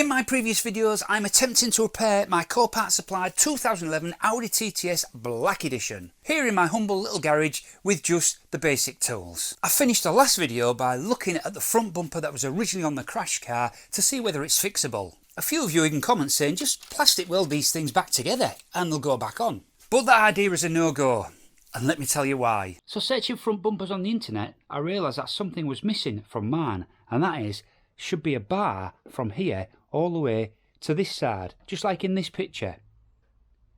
In my previous videos, I'm attempting to repair my core part supplied 2011 Audi TTS Black Edition, here in my humble little garage with just the basic tools. I finished the last video by looking at the front bumper that was originally on the crash car to see whether it's fixable. A few of you even comment saying just plastic weld these things back together and they'll go back on. But that idea is a no-go, and let me tell you why. So searching front bumpers on the internet, I realised that something was missing from mine, and that is, should be a bar from here all the way to this side, just like in this picture.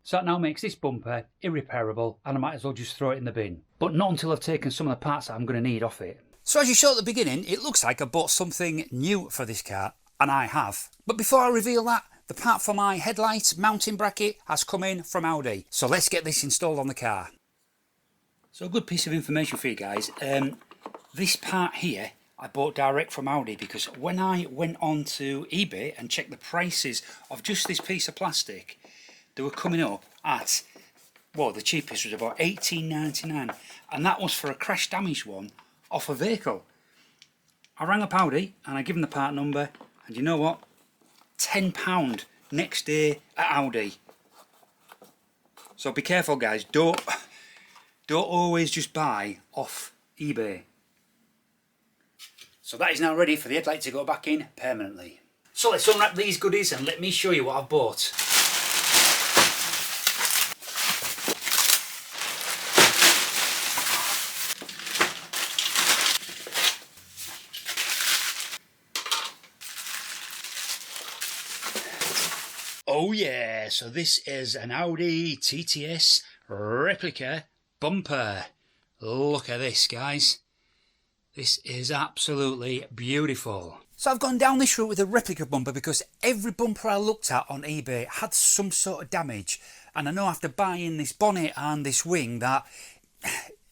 So that now makes this bumper irreparable, and I might as well just throw it in the bin. But not until I've taken some of the parts that I'm going to need off it. So as you saw at the beginning, it looks like I bought something new for this car, and I have. But before I reveal that, the part for my headlight mounting bracket has come in from Audi. So let's get this installed on the car. So a good piece of information for you guys. This part here I bought direct from Audi, because when I went on to eBay and checked the prices of just this piece of plastic, they were coming up at, well, the cheapest was about $18.99, and that was for a crash damaged one off a vehicle. I rang up Audi and I give them the part number, and you know what? £10 next day at Audi. So be careful guys, don't always just buy off eBay. So that is now ready for the headlight to go back in permanently. So let's unwrap these goodies and let me show you what I've bought. Oh yeah, so this is an Audi TTS replica bumper. Look at this guys. This is absolutely beautiful. So I've gone down this route with a replica bumper because every bumper I looked at on eBay had some sort of damage, and I know after buying this bonnet and this wing that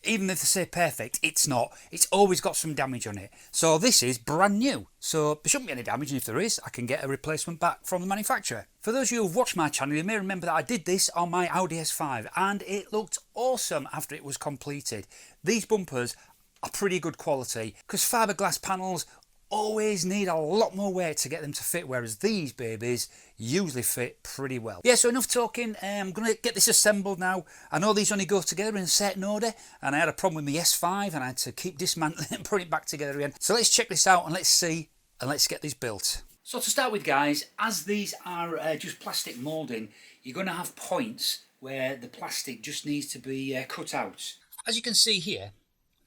even if they say perfect, it's not. It's always got some damage on it. So this is brand new, so there shouldn't be any damage, and if there is, I can get a replacement back from the manufacturer. For those of you who've watched my channel, you may remember that I did this on my Audi S5 and it looked awesome after it was completed. These bumpers are pretty good quality because fiberglass panels always need a lot more weight to get them to fit, whereas these babies usually fit pretty well. Yeah, so enough talking. I'm going to get this assembled now. I know these only go together in a certain order, and I had a problem with my S5 and I had to keep dismantling and putting it back together again. So let's check this out and let's see, and let's get this built. So to start with guys, as these are just plastic moulding, you're going to have points where the plastic just needs to be cut out. As you can see here,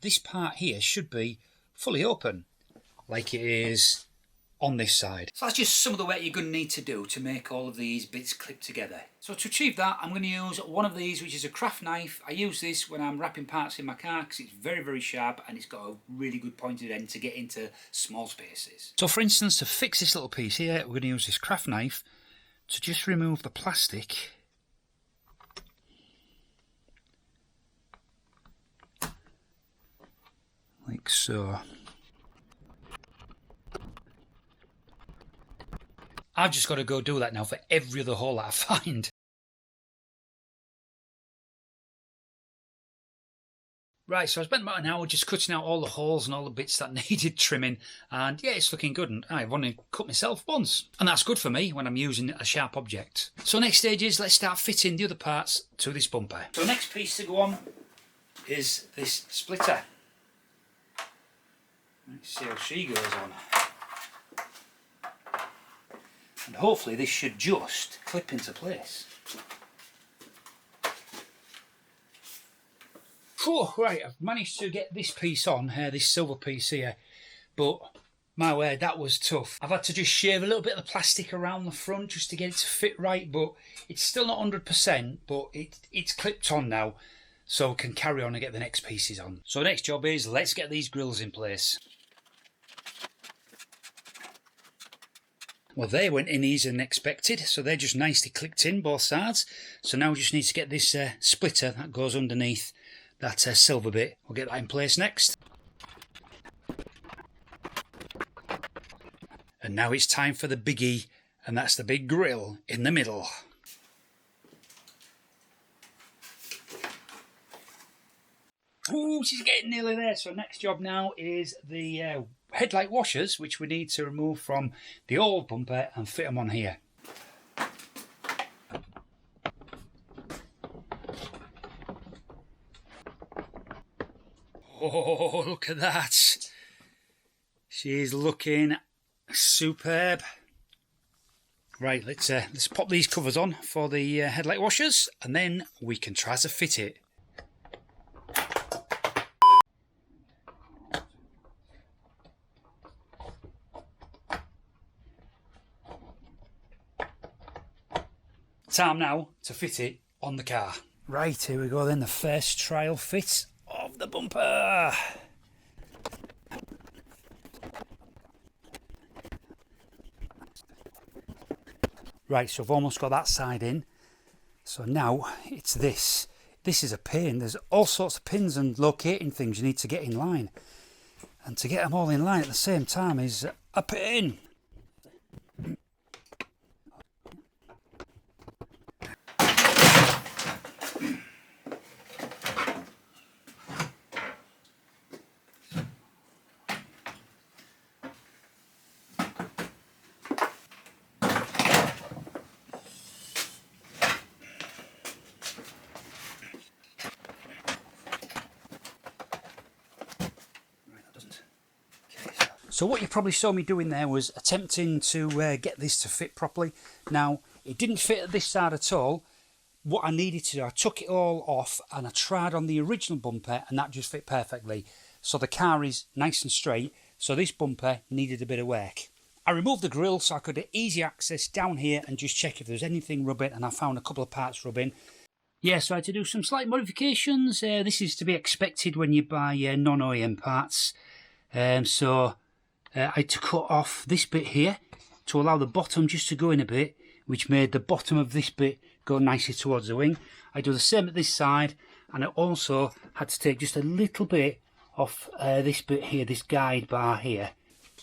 this part here should be fully open, like it is on this side. So that's just some of the work you're going to need to do to make all of these bits clip together. So to achieve that, I'm going to use one of these, which is a craft knife. I use this when I'm wrapping parts in my car because it's very, very sharp and it's got a really good pointed end to get into small spaces. So for instance, to fix this little piece here, we're going to use this craft knife to just remove the plastic. Like so. I've just got to go do that now for every other hole that I find. Right, so I spent about an hour just cutting out all the holes and all the bits that needed trimming, and yeah, it's looking good, and I've only cut myself once. And that's good for me when I'm using a sharp object. So next stage is let's start fitting the other parts to this bumper. So the next piece to go on is this splitter. Let's see how she goes on. And hopefully this should just clip into place. Whew, right, I've managed to get this piece on, this silver piece here, but my word, that was tough. I've had to just shave a little bit of the plastic around the front just to get it to fit right, but it's still not 100%, but it's clipped on now, so we can carry on and get the next pieces on. So the next job is let's get these grills in place. Well, they went in easier than expected, so they're just nicely clicked in both sides. So now we just need to get this splitter that goes underneath that silver bit. We'll get that in place next. And now it's time for the biggie, and that's the big grill in the middle. Ooh, she's getting nearly there. So next job now is the headlight washers, which we need to remove from the old bumper and fit them on here. Oh, look at that. She's looking superb. Right, let's pop these covers on for the headlight washers, and then we can try to fit it. Time now to fit it on the car. Right, here we go then, the first trial fit of the bumper. Right, so I've almost got that side in. So now it's this. This is a pain. There's all sorts of pins and locating things you need to get in line. And to get them all in line at the same time is a pain. So what you probably saw me doing there was attempting to get this to fit properly. Now, it didn't fit at this side at all. What I needed to do, I took it all off and I tried on the original bumper and that just fit perfectly. So the car is nice and straight, so this bumper needed a bit of work. I removed the grille so I could have easy access down here and just check if there's anything rubbing, and I found a couple of parts rubbing. Yeah, so I had to do some slight modifications. This is to be expected when you buy non-OEM parts. I had to cut off this bit here to allow the bottom just to go in a bit, which made the bottom of this bit go nicely towards the wing. I do the same at this side, and I also had to take just a little bit off this bit here, this guide bar here.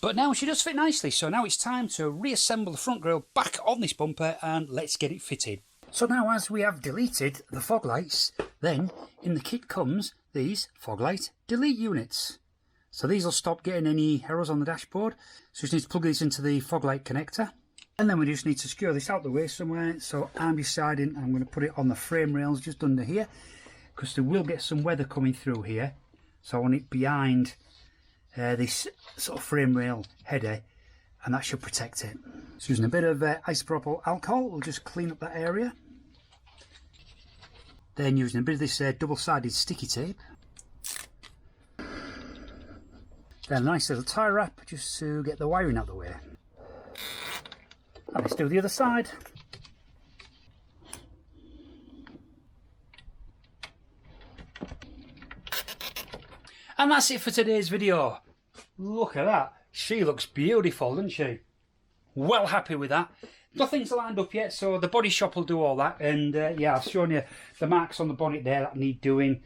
But now she does fit nicely, so now it's time to reassemble the front grille back on this bumper and let's get it fitted. So now, as we have deleted the fog lights, then in the kit comes these fog light delete units. So these will stop getting any errors on the dashboard. So we just need to plug these into the fog light connector. And then we just need to secure this out the way somewhere. So I'm deciding I'm going to put it on the frame rails just under here, because there will get some weather coming through here. So I want it behind this sort of frame rail header, and that should protect it. So using a bit of isopropyl alcohol, we'll just clean up that area. Then using a bit of this double-sided sticky tape. Then a nice little tie wrap just to get the wiring out of the way. And let's do the other side. And that's it for today's video. Look at that. She looks beautiful, doesn't she? Well happy with that. Nothing's lined up yet, so the body shop will do all that. And yeah, I've shown you the marks on the bonnet there that need doing.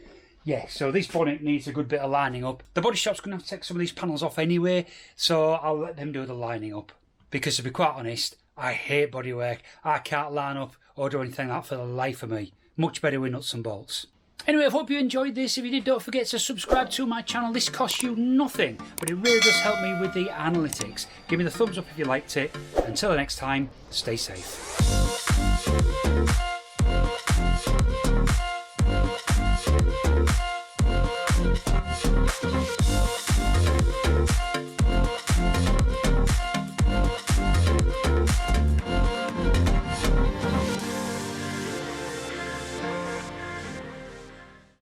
Yeah, so this bonnet needs a good bit of lining up. The body shop's going to have to take some of these panels off anyway, so I'll let them do the lining up. Because to be quite honest, I hate bodywork. I can't line up or do anything like that for the life of me. Much better with nuts and bolts. Anyway, I hope you enjoyed this. If you did, don't forget to subscribe to my channel. This costs you nothing, but it really does help me with the analytics. Give me the thumbs up if you liked it. Until the next time, stay safe.